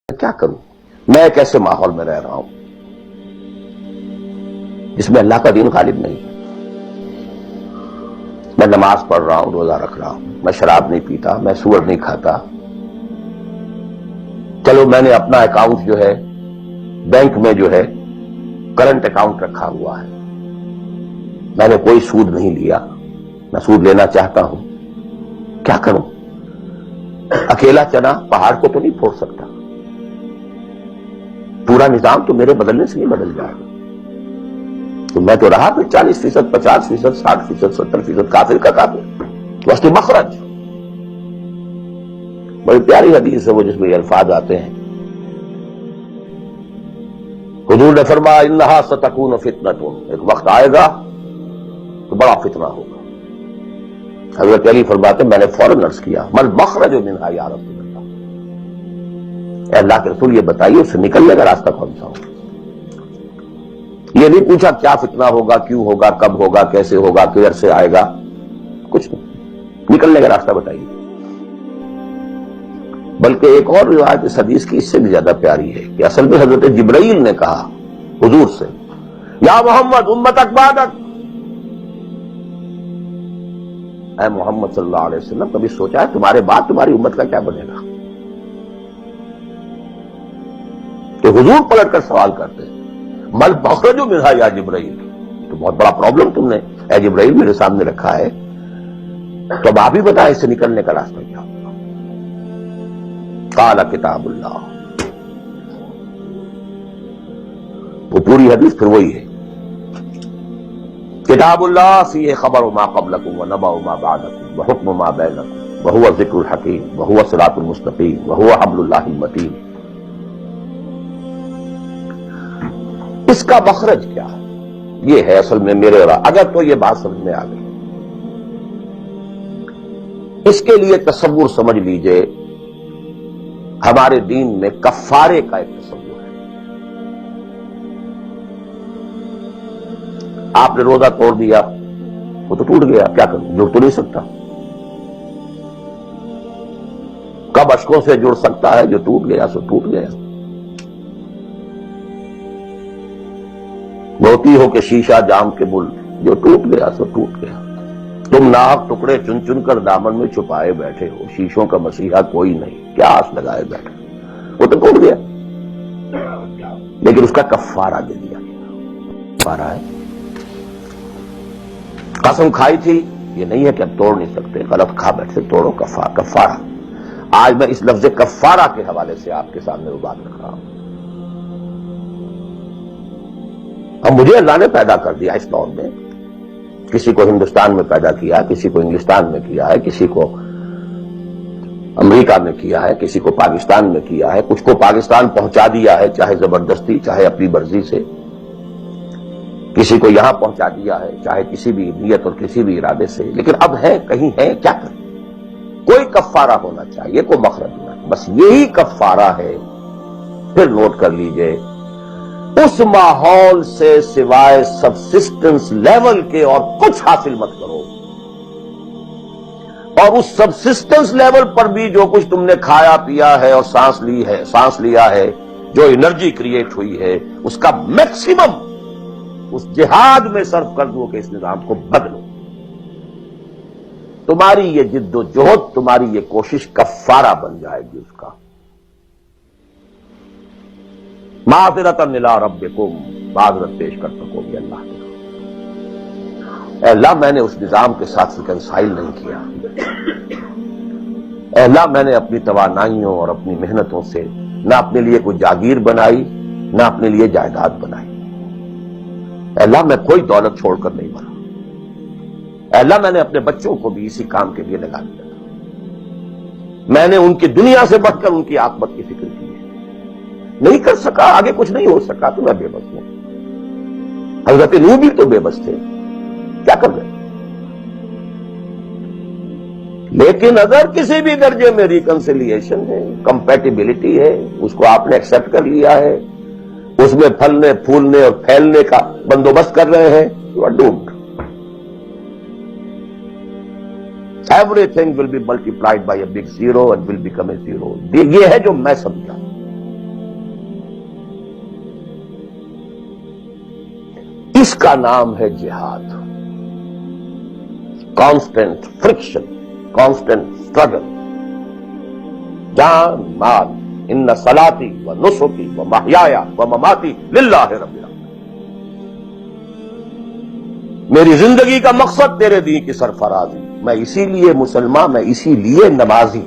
کیا کروں؟ میں ایک ایسے ماحول میں رہ رہا ہوں جس میں اللہ کا دین غالب نہیں ہے۔ میں نماز پڑھ رہا ہوں، روزہ رکھ رہا ہوں، میں شراب نہیں پیتا، میں سور نہیں کھاتا۔ چلو میں نے اپنا اکاؤنٹ جو ہے بینک میں جو ہے کرنٹ اکاؤنٹ رکھا ہوا ہے، میں نے کوئی سود نہیں لیا، میں سود لینا چاہتا ہوں، کیا کروں؟ اکیلا چنا پہاڑ کو تو نہیں پھوڑ سکتا، پورا نظام تو میرے بدلنے سے نہیں بدل جائے گا۔ تو میں تو رہا پھر 40%، 50%، 60%، 70% کافر کا کافر۔ وسط مخرج بڑی پیاری حدیث ہے وہ جس میں یہ الفاظ آتے ہیں، حضور نے فرمایا انہا ستکون فتنۃ، ایک وقت آئے گا تو بڑا فتنہ ہوگا۔ حضرت علی فرماتے ہیں میں نے فوراً عرض کیا مل مخرج منہا یا رسول اللہ، اے اللہ کے رسول یہ بتائیے اس سے نکلنے کا راستہ کون سا ہوگا؟ یہ نہیں پوچھا کیا فتنہ ہوگا، کیوں ہوگا، کب ہوگا، کیسے ہوگا، کدھر سے آئے گا، کچھ نہیں، نکلنے کا راستہ بتائیے۔ بلکہ ایک اور روایت اس حدیث کی اس سے بھی زیادہ پیاری ہے کہ اصل میں حضرت جبرائیل نے کہا حضور سے یا محمد امتک بعدک، اے محمد صلی اللہ علیہ وسلم کبھی سوچا ہے تمہارے بعد تمہاری امت کا کیا بنے گا؟ تو حضور پلٹ کر سوال کرتے ہیں مل مخرج منہا یا جبرائیل، تو بہت بڑا پرابلم تم نے اے جبرائیل میرے سامنے رکھا ہے، تو اب آپ ہی بتائیں اس سے نکلنے کا راستہ کیا ہوگا؟ قال کتاب اللہ، وہ پوری حدیث پھر وہی ہے، کتاب اللہ فیہ خبر ما قبلکم ونبأ ما بعدکم وحکم ما بینکم وہو الذکر الحکیم وہو الصراط المستقیم وہو حبل اللہ المتین۔ اس کا مخرج کیا ہے؟ یہ ہے اصل میں میرے اور اگر تو یہ بات سمجھ میں آ گئی، اس کے لیے تصور سمجھ لیجئے ہمارے دین میں کفارے کا ایک تصور ہے۔ آپ نے روزہ توڑ دیا وہ تو ٹوٹ گیا، کیا کروں؟ جڑ تو نہیں سکتا۔ کب اشکوں سے جڑ سکتا ہے؟ جو ٹوٹ گیا سو ٹوٹ گیا۔ موتی ہو کہ شیشہ جام کے بل، جو ٹوٹ گیا سو ٹوٹ گیا۔ تم ناحق ٹکڑے چن چن کر دامن میں چھپائے بیٹھے ہو، شیشوں کا مسیحا کوئی نہیں، کیا آس لگائے بیٹھے، وہ تو ٹوٹ گیا، لیکن اس کا کفارہ دے دیا گیا۔ کفارہ ہے، قسم کھائی تھی یہ نہیں ہے کہ اب توڑ نہیں سکتے، غلط کھا بیٹھے، توڑو، کفارہ۔ آج میں اس لفظ کفارہ کے حوالے سے آپ کے سامنے وہ بات رکھ رہا ہوں۔ اب مجھے اللہ نے پیدا کر دیا اس دور میں، کسی کو ہندوستان میں پیدا کیا، کسی کو انگلستان میں کیا ہے، کسی کو امریکہ میں کیا ہے، کسی کو پاکستان میں کیا ہے، کچھ کو پاکستان پہنچا دیا ہے چاہے زبردستی چاہے اپنی مرضی سے، کسی کو یہاں پہنچا دیا ہے چاہے کسی بھی نیت اور کسی بھی ارادے سے، لیکن اب ہے کہیں ہے، کیا کریں؟ کوئی کفارہ ہونا چاہیے، کوئی مخرج ہونا، بس یہی کفارہ ہے۔ پھر نوٹ کر لیجئے اس ماحول سے سوائے سبسسٹنس لیول کے اور کچھ حاصل مت کرو، اور اس سبسسٹنس لیول پر بھی جو کچھ تم نے کھایا پیا ہے اور سانس لیا ہے، جو انرجی کریٹ ہوئی ہے، اس کا میکسیمم اس جہاد میں صرف کر دو کہ اس نظام کو بدلو۔ تمہاری یہ جد و جہد، تمہاری یہ کوشش کفارہ بن جائے گی اس کا۔ معذرۃ الی ربکم، معذرت پیش کر سکو گے اللہ کے۔ اے اللہ میں نے اس نظام کے ساتھ ریکنسائل نہیں کیا، اے اللہ میں نے اپنی توانائیوں اور اپنی محنتوں سے نہ اپنے لیے کوئی جاگیر بنائی نہ اپنے لیے جائیداد بنائی، اے اللہ میں کوئی دولت چھوڑ کر نہیں مرا، اے اللہ میں نے اپنے بچوں کو بھی اسی کام کے لیے لگا دیا تھا، میں نے ان کی دنیا سے بڑھ کر ان کی عاقبت کی فکر کی ہے، نہیں کر سکا، آگے کچھ نہیں ہو سکا تو میں بے بس ہوں۔ حضرت نوح بھی تو بے بس تھے، کیا کر رہے؟ لیکن اگر کسی بھی درجے میں ریکنسیلیشن ہے، کمپیٹیبلٹی ہے، اس کو آپ نے ایکسپٹ کر لیا ہے، اس میں پھلنے پھولنے اور پھیلنے کا بندوبست کر رہے ہیں، you are doomed. Everything will be multiplied by a big zero and will become a zero۔ یہ ہے جو میں سمجھا۔ اس کا نام ہے جہاد. کانسٹنٹ فرکشن، کانسٹنٹ اسٹرگل، جان مال. ان صلاتی و نسکی و محیایا و مماتی للہ رب العالمین. میری زندگی کا مقصد تیرے دین کی سرفرازی. میں اسی لیے مسلمان، میں اسی لیے نمازی.